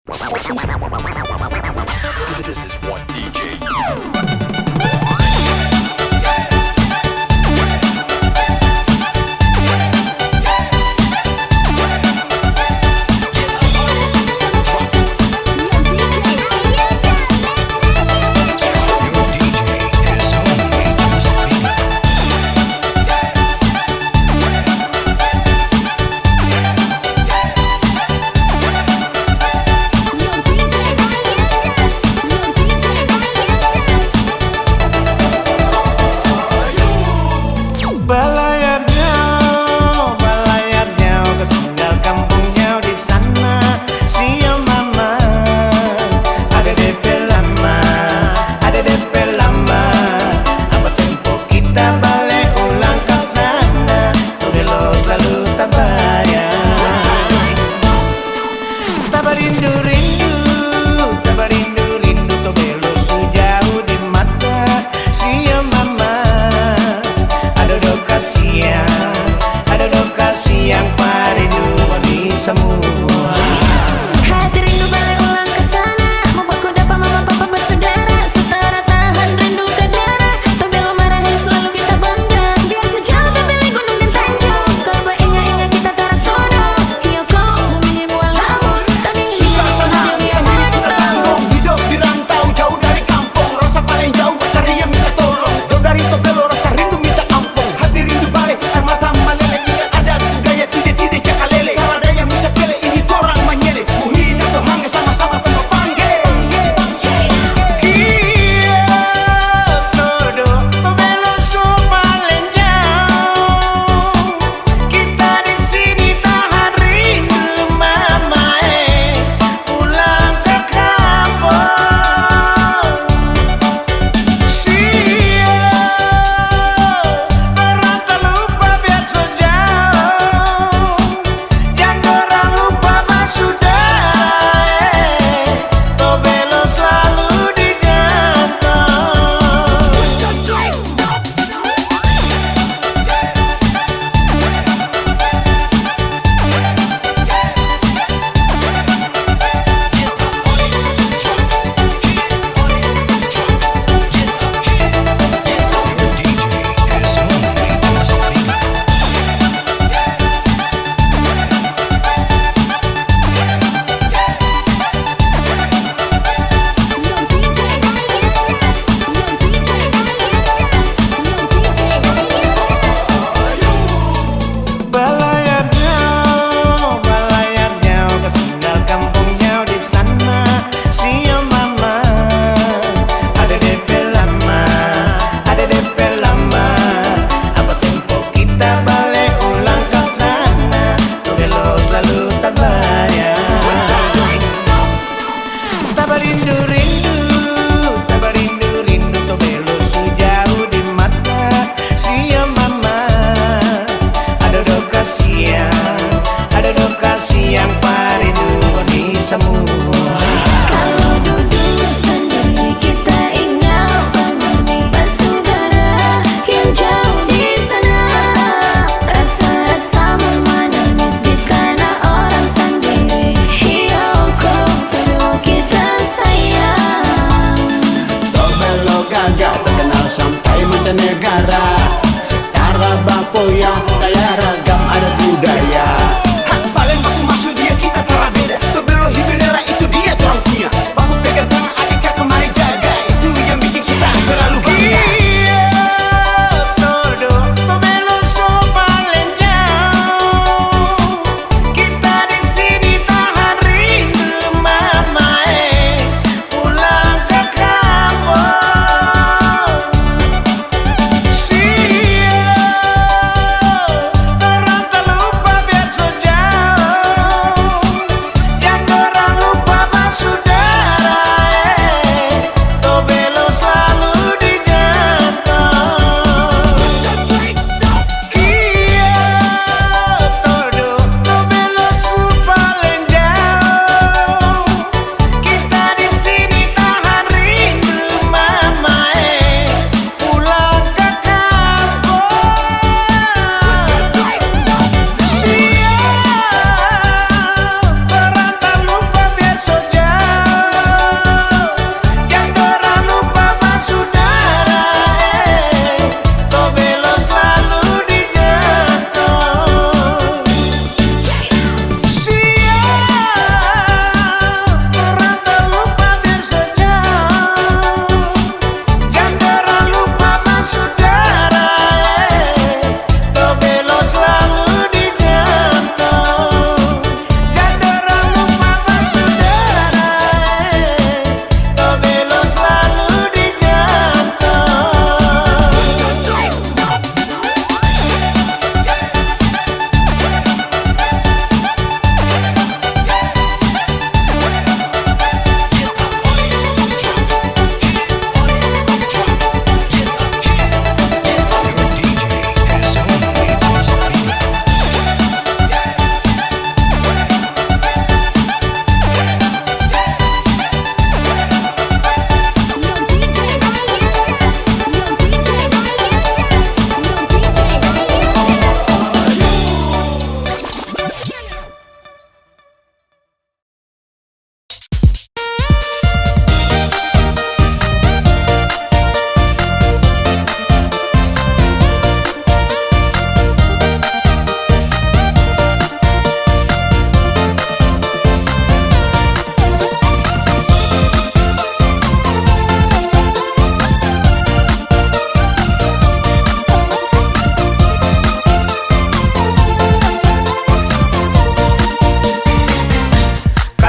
This is one DJ.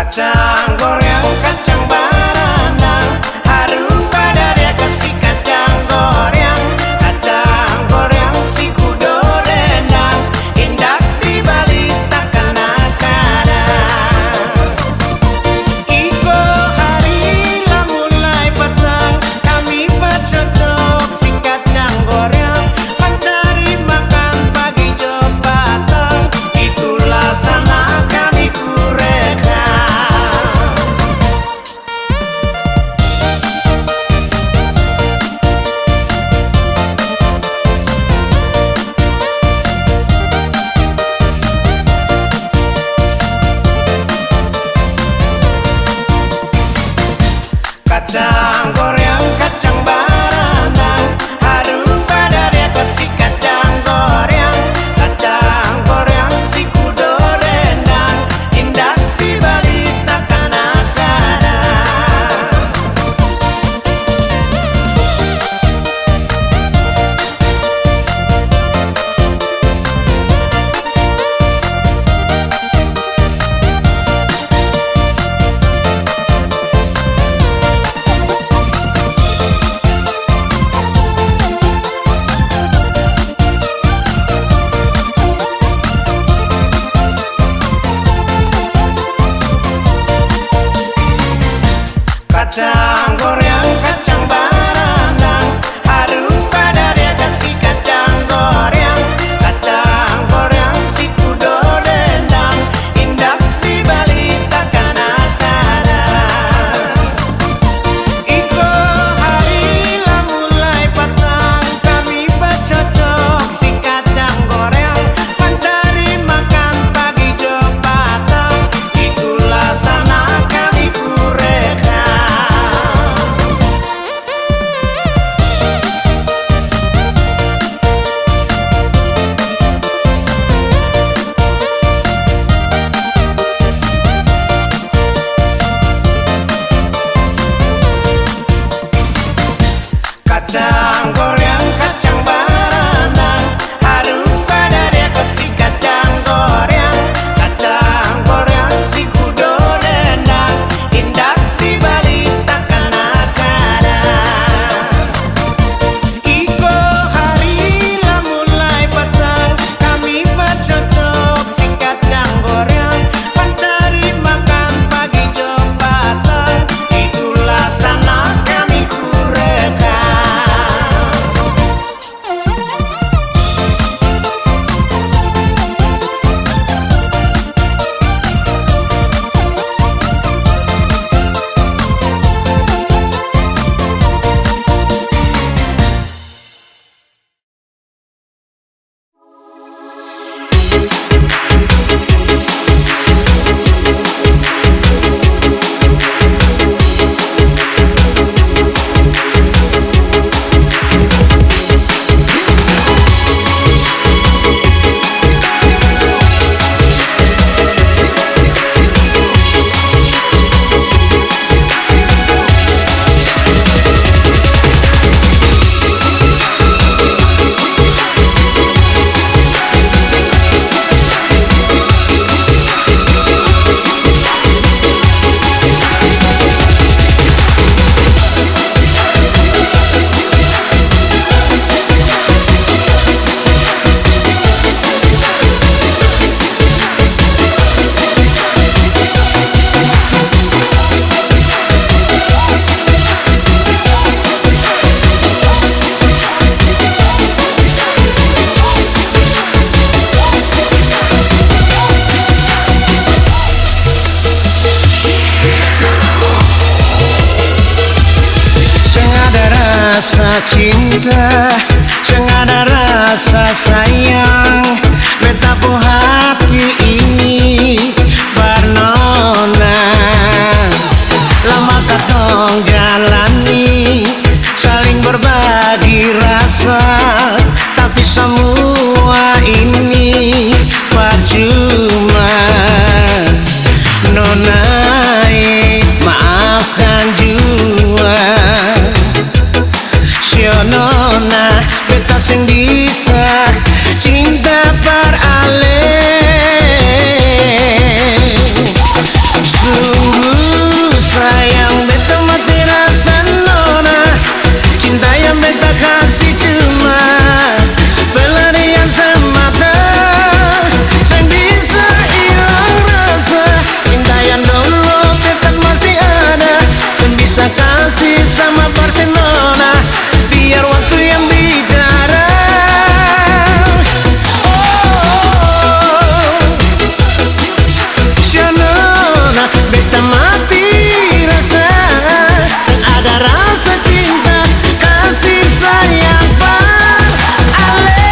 Kacang goreng, kacang barandang, harum pada dia kasih kacang goreng. Kacang goreng si kudo dendang, indah di balik takkan kadang. Iko hari lah mulai petang, kami bercocok si kacang goreng. Mencari makan pagi jo patang, itulah sana kami kureka. Kacang goreng, kacang barandang, harum pada dia kasih kacang goreng. Kacang goreng si kudo dendang, indah di balik takkan kadang. Kacang goreng, kacang barandang, harum pada dia kasih kacang goreng. Kacang goreng si kudo dendang, indah di balik takkan kadang. Iko hari lah mulai petang, kami bercocok si kacang goreng. Mencari makan pagi jo patang, itulah sana kami kureka. Kacang goreng, kacang barandang, harum pada dia kasih kacang goreng. Kacang goreng si kudo dendang, indah di balik takkan kadang. Iko hari lah mulai petang, kami bercocok si kacang goreng. Mencari makan pagi jo patang, itulah sana kami kureka. Rasa cinta, sing ada rasa sayang, betapa hati ini bernona. Lama katong jalani, saling berbagi rasa, tapi semua ini percuma. Nona, maafkan jua. Nona, beta sing bisa cinta peralih. Sungguh sayang beta mati rasa nona, cinta yang beta kasih cuma pelarian semata, sang bisa hilang rasa. Cinta yang dulu tetap masih ada, sang bisa kasih sama Barcelona, biar waktu yang bicara. Beta mati rasa, sang ada rasa cinta kasih sayang par ale.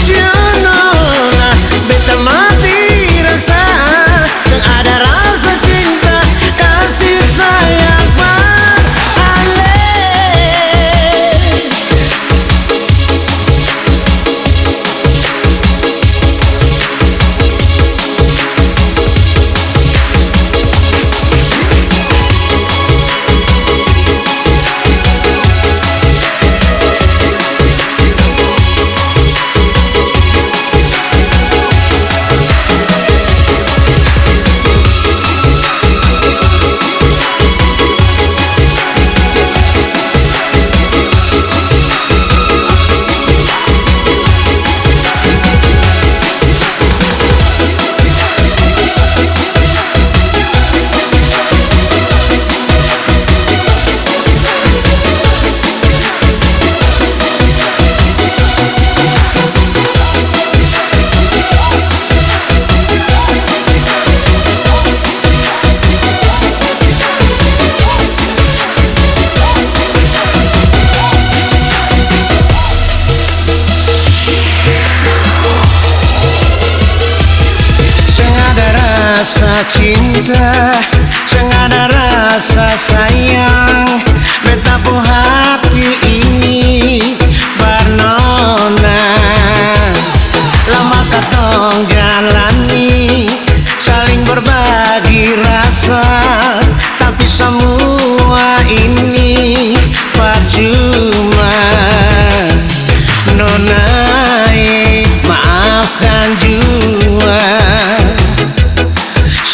Sionona, beta mati rasa, sang ada rasa cinta kasih sayang par ale. Rasa cinta, sang ada rasa sayang, beta pu hati ini barnona. Lama katong jalani, saling berbagi rasa, tapi semua ini percuma. Nona, maafkan jua.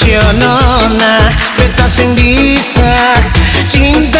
Sionona, beta sing bisa cinta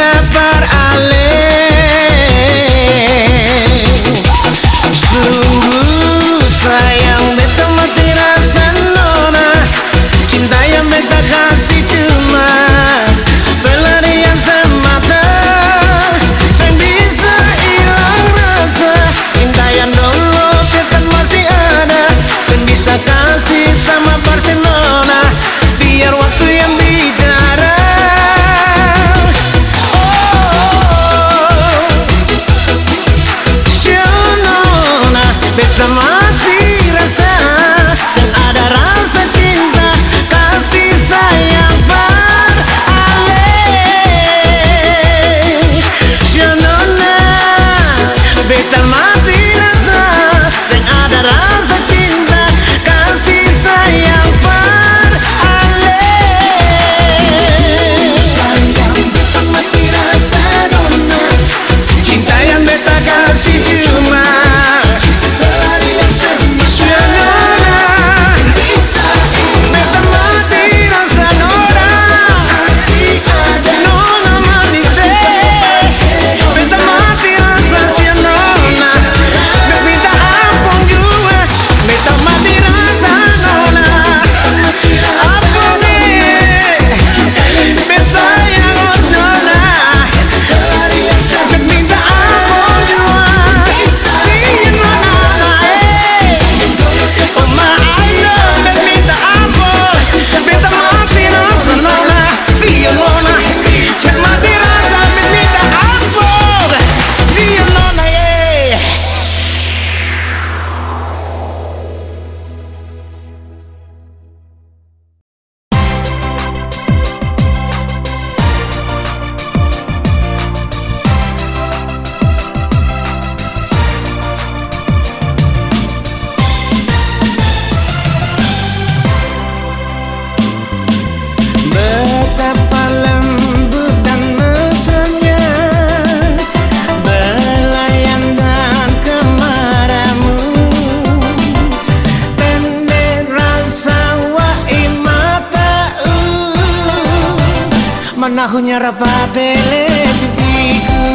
Manahunya rapatele pipiku,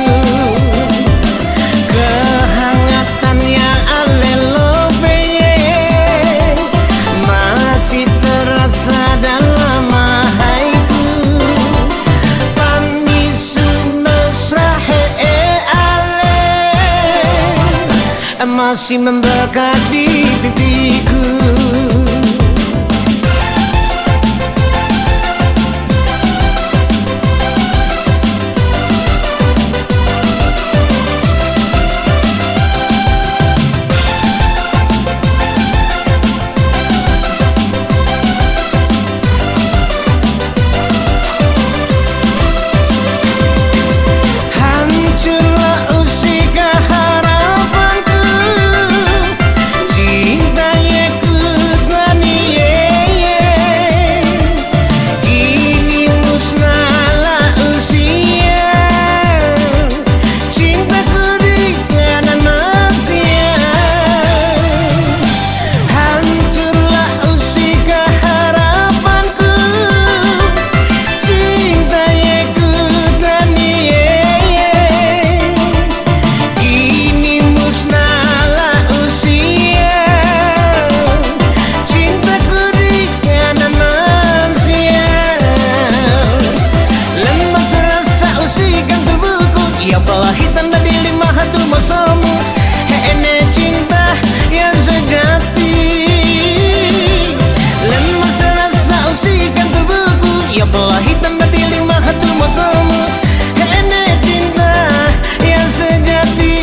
kehangatan yang alelo beye masih terasa dalam haiku. Pamisu mesra ale masih membekas di pipiku. Pelahitan dan dilima hatu masamu, hene cinta yang sejati. Lemas terasa usikan tubuhku, ya pelahitan dan dilima hatu masamu, hene cinta yang sejati.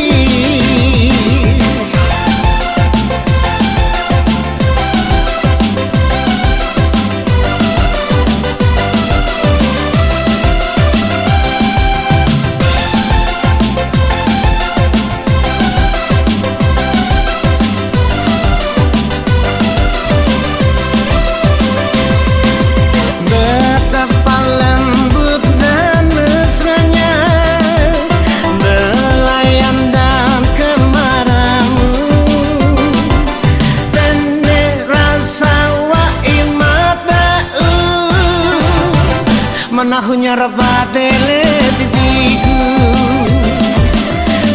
Manahunya rapatele pipiku,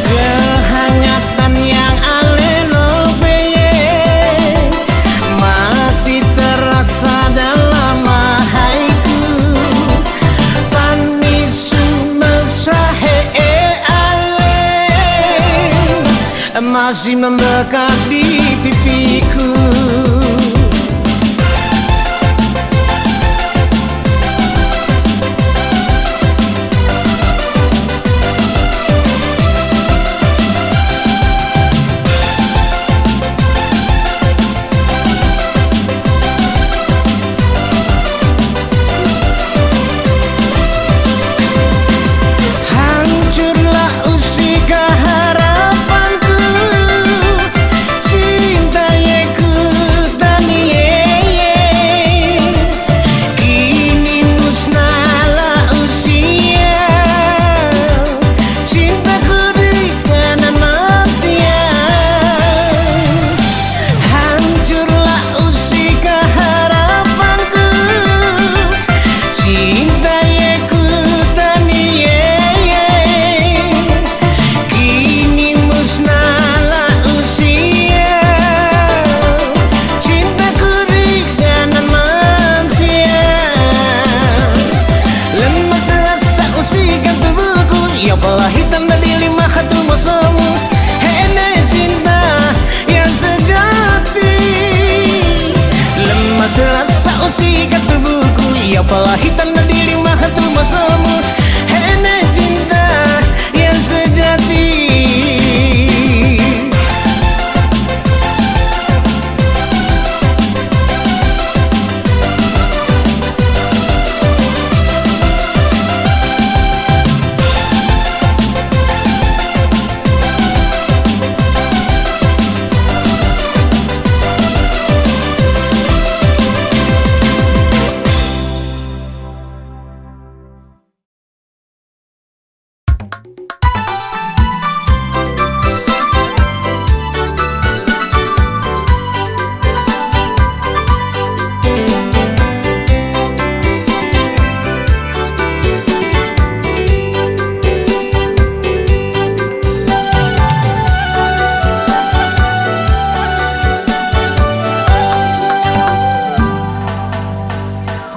kehangatan yang alelo beye masih terasa dalam haiku. Pamisu mesra ale masih membekas di pipiku. Cinta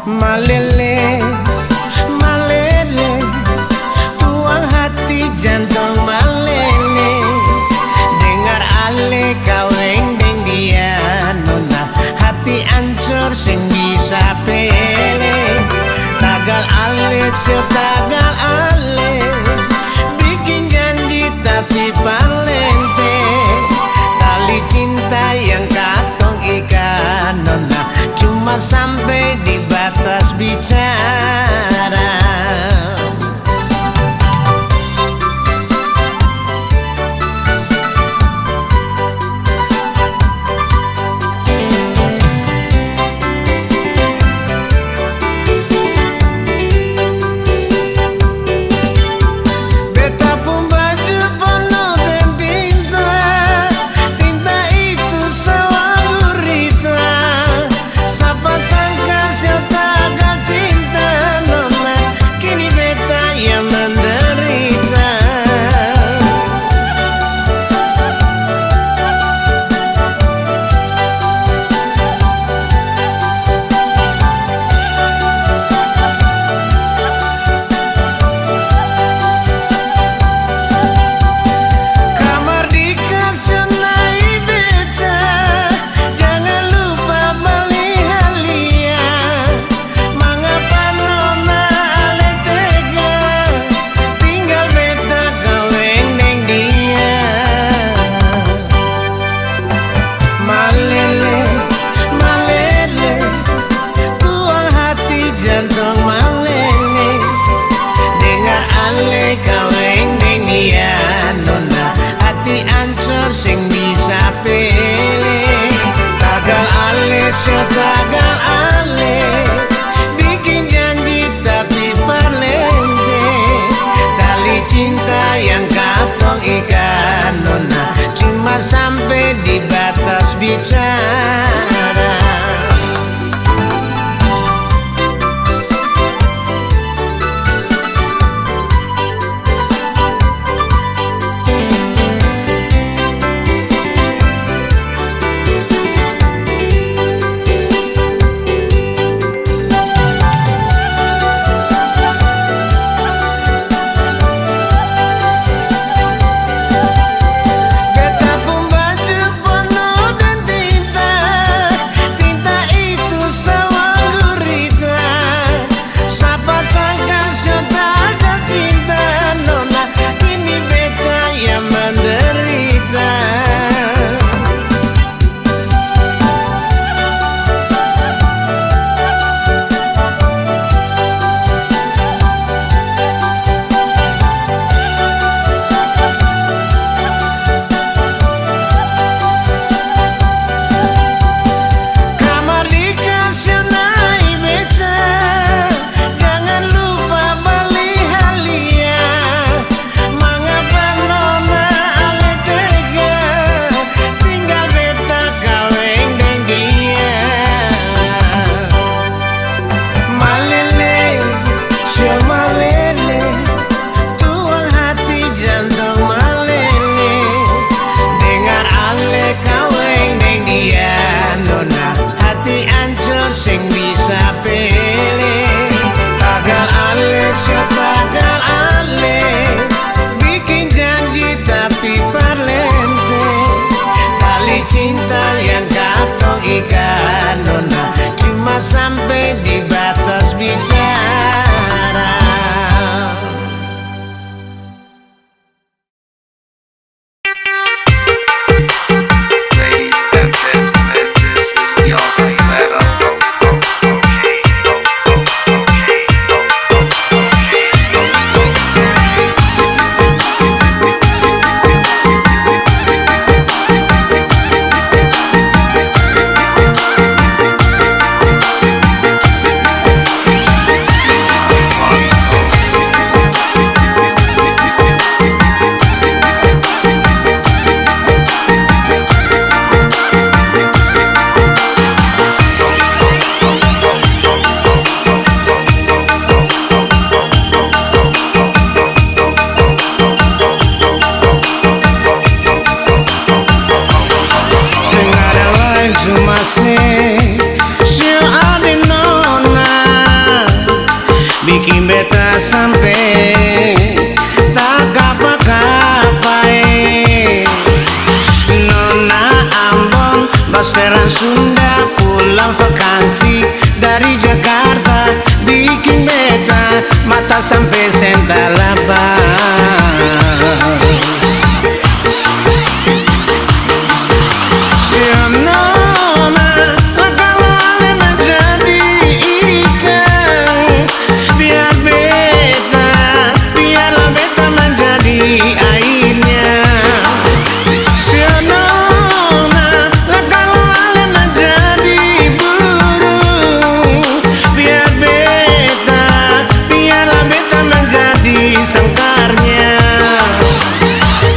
Malele, malele, tuang hati jantung malele. Dengar ale kaweng deng dia nona, hati ancur sing bisa pele. Tagal ale setagal ale, bikin janji tapi palente. Tali cinta yang katong ikan nona, cuma sampai di batas bicara. Beta pun baju penuh dan tinta, tinta itu sawang gurita. Siapa sangka setagal cinta nona, kini beta yang menderita. Kamar dikasih naik beca, jangan lupa beli halia. Mengapa nona ale tega, tinggal beta kaweng deng dia. Malele, malele, tuang hati jantung malele. Dengar ale kaweng deng dia nona, hati ancur sing bisa pele. Tagal ale setagal ale, bikin janji tapi parlente. Tali cinta yang katong ikan nona, cuma sampai di batas bicara. Beta pun baju penuh dan tinta, tinta itu sawang gurita. Siapa sangka setagal cinta nona, kini beta yang menderita. Kamar dikasih naik beca, jangan lupa beli halia. Mengapa nona ale tega, tinggal beta kaweng deng dia. Malele, sio malele, tuang hati jantung malele. Dengar ale kaweng deng dia nona, hati ancur sing bisa pele. Tagal ale setagal ale, bikin janji tapi parlente. Tali cinta yang katong ikan nona, cuma sampai di batas bicara. Ladies and gentlemen, this is the Almighty Weather. bikin beta sampai tak kapai. Nona Ambon, Basweran Sunda, pulang vakansi dari Jakarta, bikin beta mata sampai senta labas. Ya nona, lah kalau ale menjadi ikan, biarlah beta menjadi airnya. Ya nona, lah kalau ale menjadi burung, biarlah beta menjadi sangkarnya.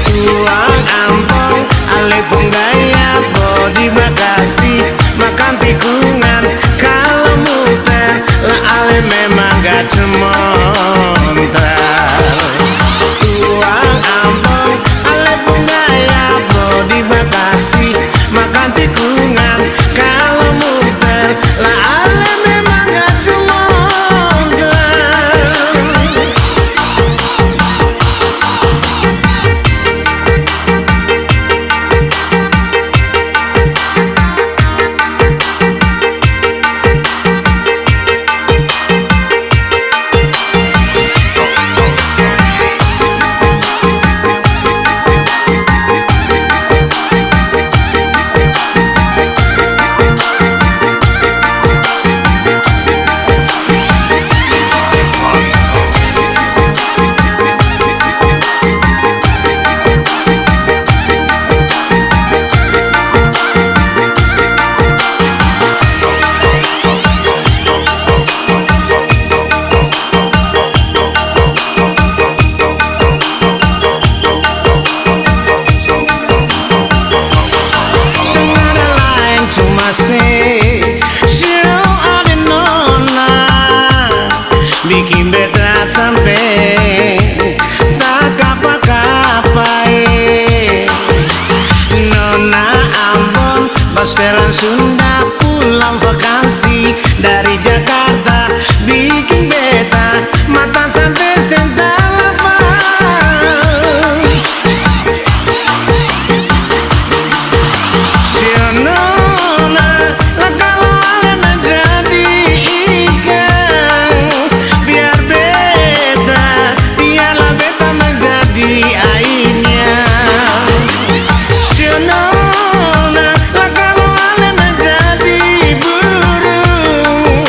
Tuang Ampong, ale penggaya di Bekasi, makan tikungan kalau muter, lah ale memang gak cemontar. Tuang Ampong, ale penggaya di Bekasi, makan tikungan kalau muter, lah ale memang gak cemontar. Bikin beta sampai tak kapai. Nona Ambon, Basweran Sunda, pulang vakansi dari Jakarta, bikin beta mata sampai senta labas. Ya nona, lah kalau ale menjadi ikan, biarlah beta menjadi airnya. Ya nona, lah kalau ale menjadi burung,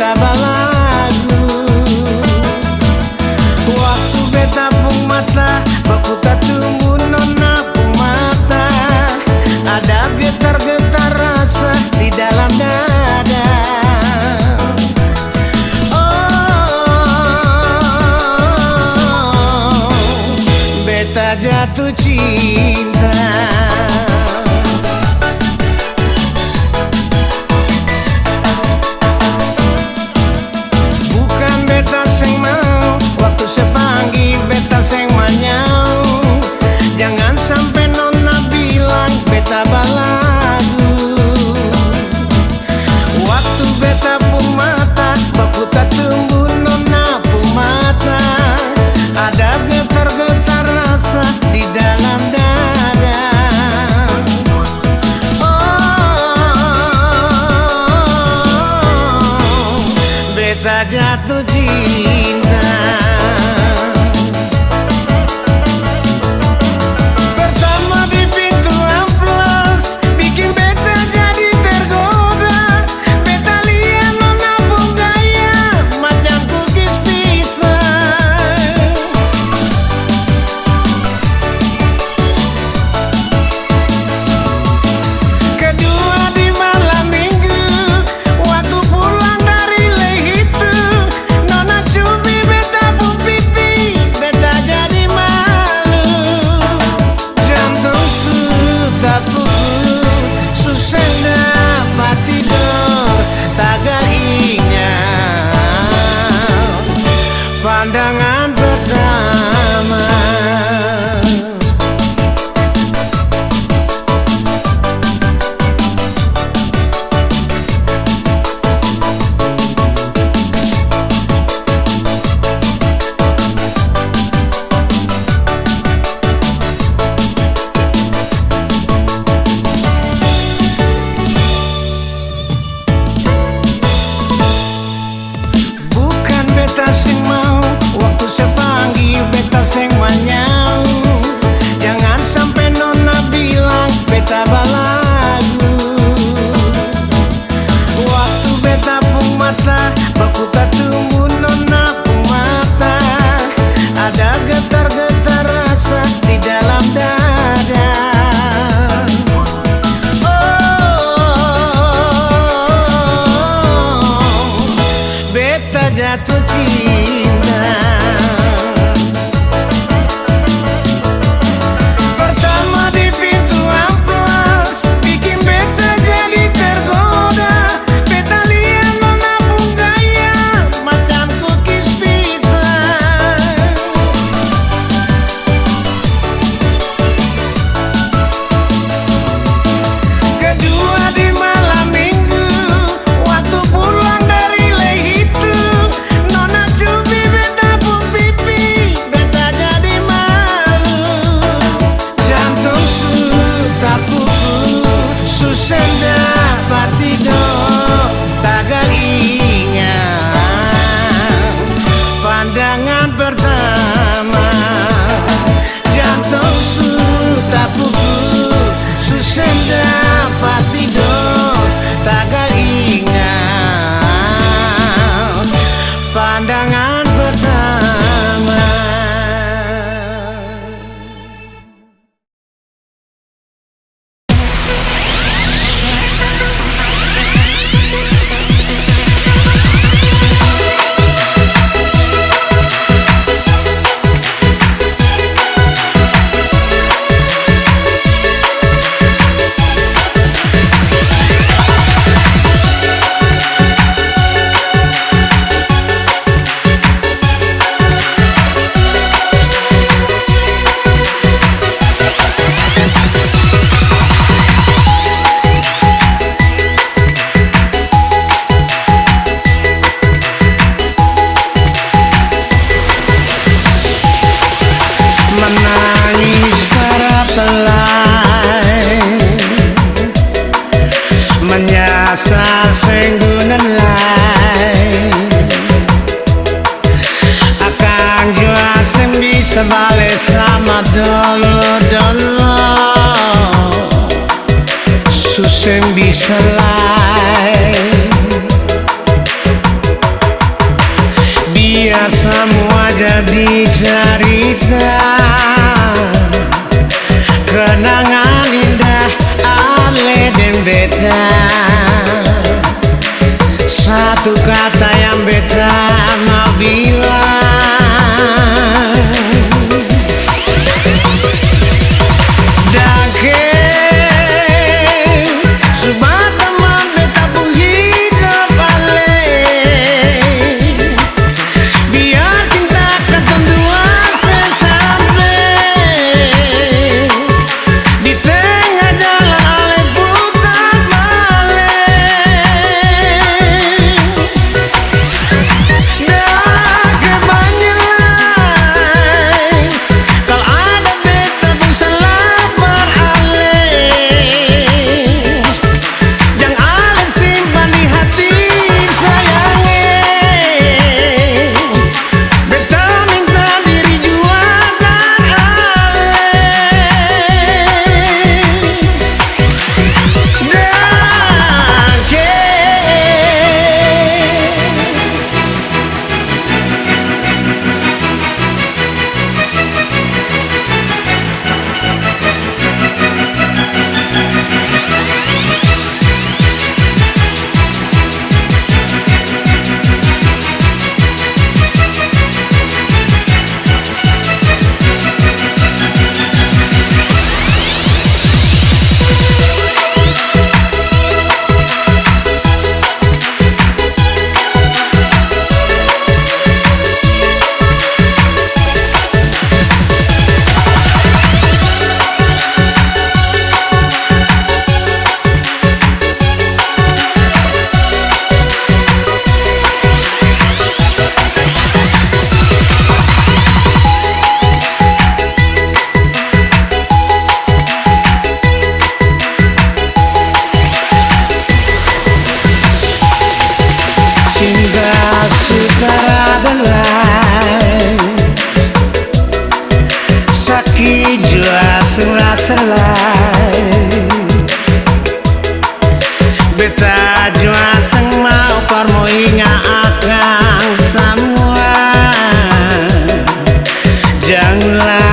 beta balagu. Waktu beta pung mata baku tak tumbuh nona pung mata, ada getar-getar rasa di dalam dada. Oh, beta jatuh cinta. Bukan beta sing mau, waktu sepanggil beta sing manyau. Jangan sampai nona bilang beta balagu. Waktu beta pung mata baku tak tumbuh nona pung mata, ada getar-getar rasa di dalam dada. Oh, beta jatuh cinta. Pertama di pintu amplas bikin beta jadi tergoda. Beta lihat nona pung gaya macam kukis pisang. Kedua di malam minggu waktu pulang dari Lehitu, nona cumi beta pung pipi, beta jadi malu. Jantung sudah pukul, susah dapat tidur, tagal ingat pandangan pertama. Bukan beta sing mau, waktu sepanggil beta sing manyau. Jangan sampai nona bilang beta balagu. Waktu beta pung mata baku tak tumbuh nona pung mata, ada getar-getar rasa di dalam dada. Oh, beta jatuh cinta. Pertama di pintu amplas bikin beta jadi tergoda. Beta lihat nona pung gaya macam kukis pisang. Kedua di malam minggu waktu pulang dari Lehitu, nona jadi cerita kenangan indah ale dan beta. Satu kata yang beta mau bilang, dake subah teman beta bu hidup ale, biar cinta katong dua sesampai di tengah jalan ale putar balik. Dake banyak kalau ada beta pun selapar ale, yang ale simpan di hati sayangnya. Beta minta diri jua dan ale, dake. Cinta sukar adalah sakit jua serah-serah. Beta jua sang mau parmo inga akan semua. Janganlah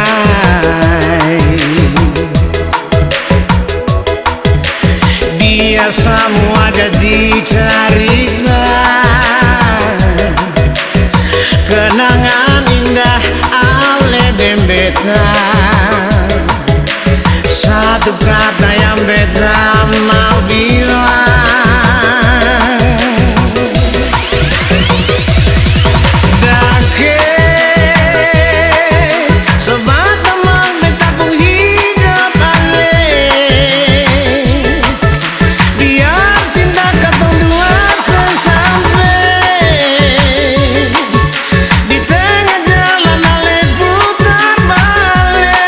biar semua jadi cerita kenangan indah ale dan beta. Satu kata yang beta mau bilang, dake sobat teman beta pun hidup ale, biar cinta katong dua sesampai di tengah jalan ale putar balik.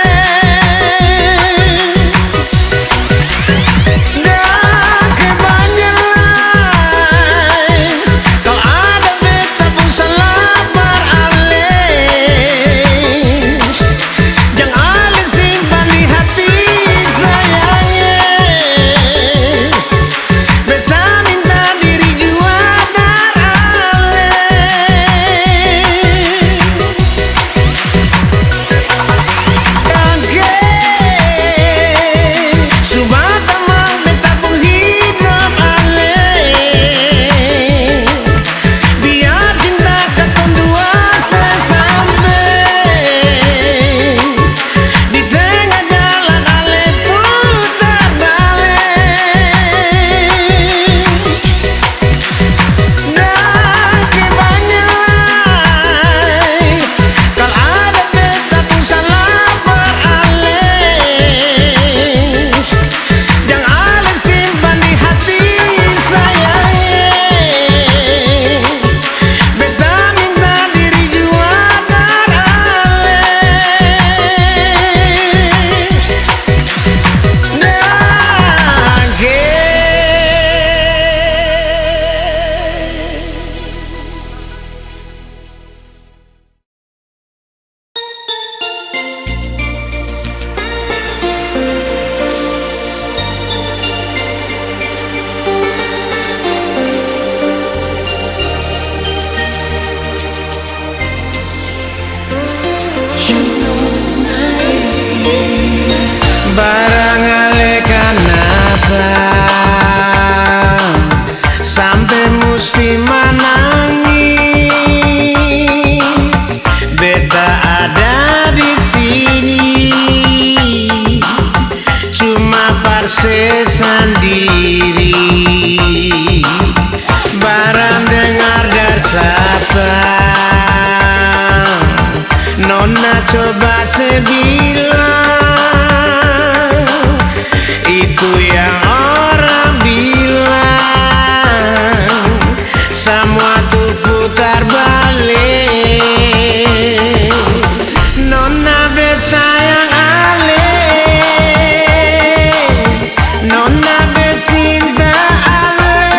sabar, Nona coba sebilang itu yang orang bilang, semua tuh putar balik. Nona bersayang ale, Nona bercinta ale,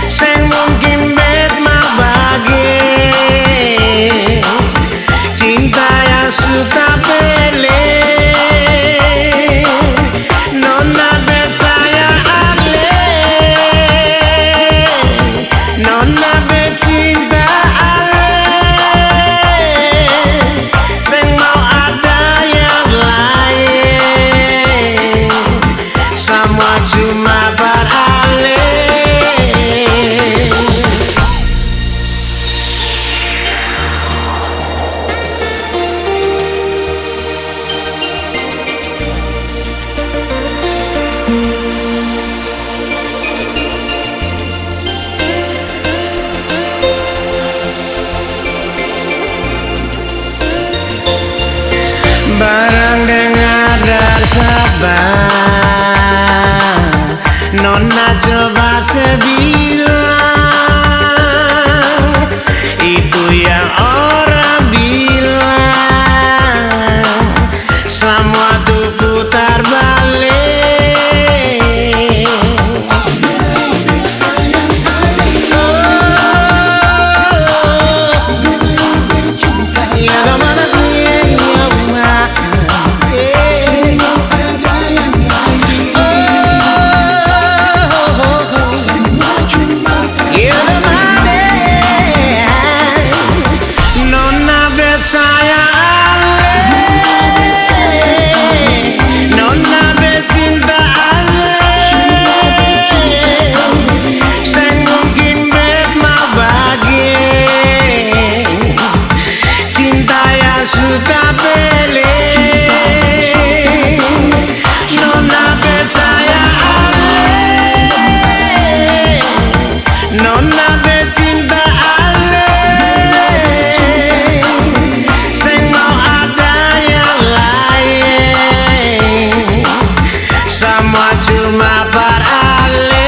sing mungkin bet mau bagi cinta yang suka beli. Nona bersayang ale, Nona bercinta ale, sing mau ada yang lain, semua cuma beralih. Barang dengar dan sabar, Nona coba sebilang itu yang orang bilang, semua tuh putar balik. Nona bercinta ale, sing mau ada yang lain, semua cuma beralih.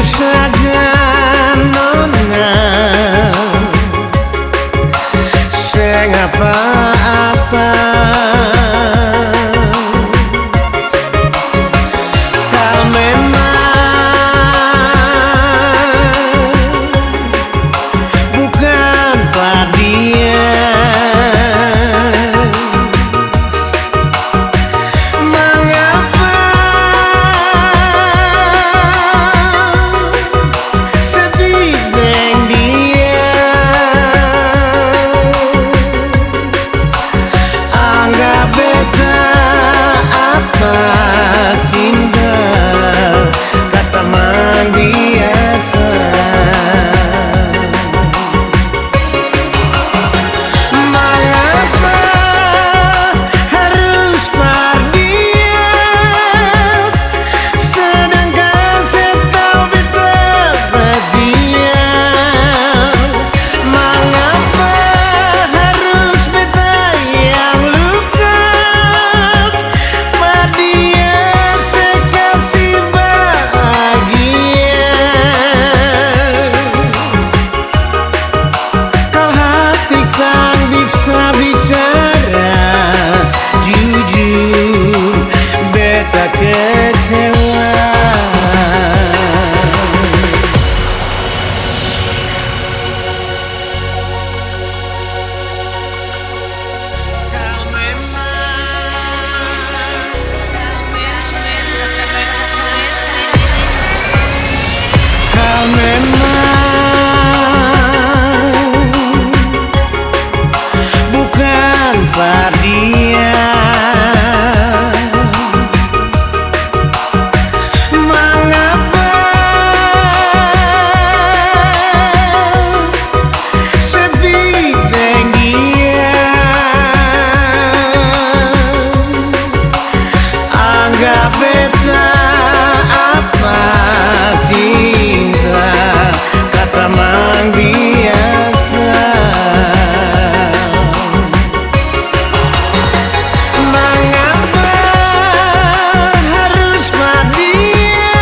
saja nona, sing apa-apa. Kau memang bukan padian, mengapa sedih deng dia? Anggap beta apa cinta, kata mang biasa. Mengapa harus pardiat, sedangkan setau beta setia? Mengapa harus beta yang luka, pardia sekasih bahagia? Kal hati kan bisa bicara jujur, beta kecewa. Kau memang bukan padian, mengapa sedih deng dia? Anggap beta apa cinta, kata mang biasa. Mengapa harus padiat,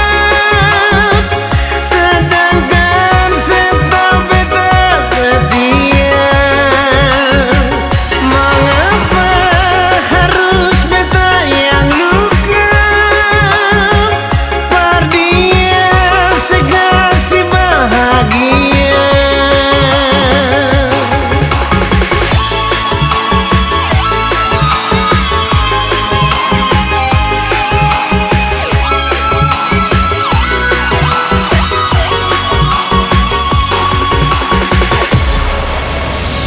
sedangkan setau beta setia? Mengapa harus beta yang luka, pardia sekasih bahagia?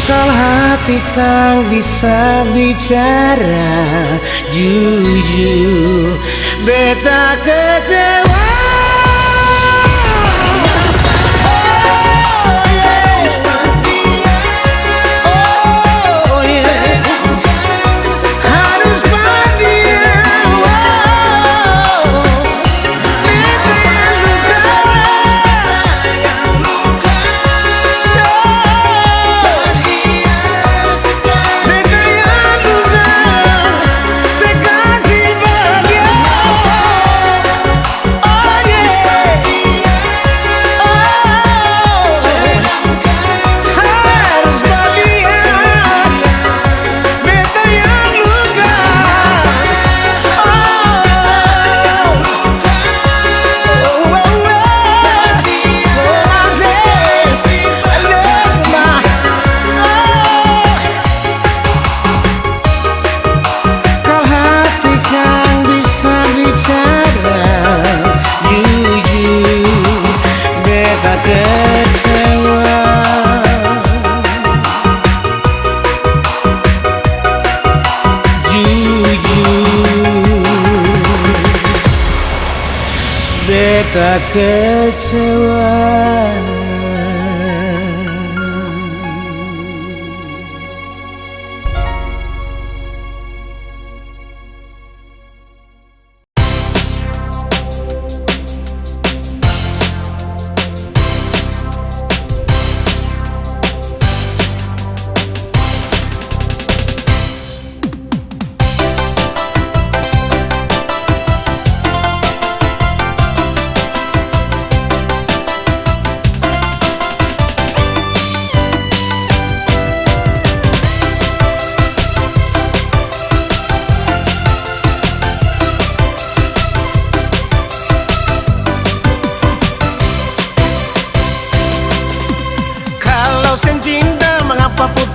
Kal hati kang bisa bicara jujur, beta kecewa. Oh yeah, harus padian. Beta yang luka, beta yang luka, sekasih bahagia. Oh yeah, harus padian. Beta yang luka, kal hati kang bisa bicara jujur, beta kecewa. Jujur, beta kecewa. Papua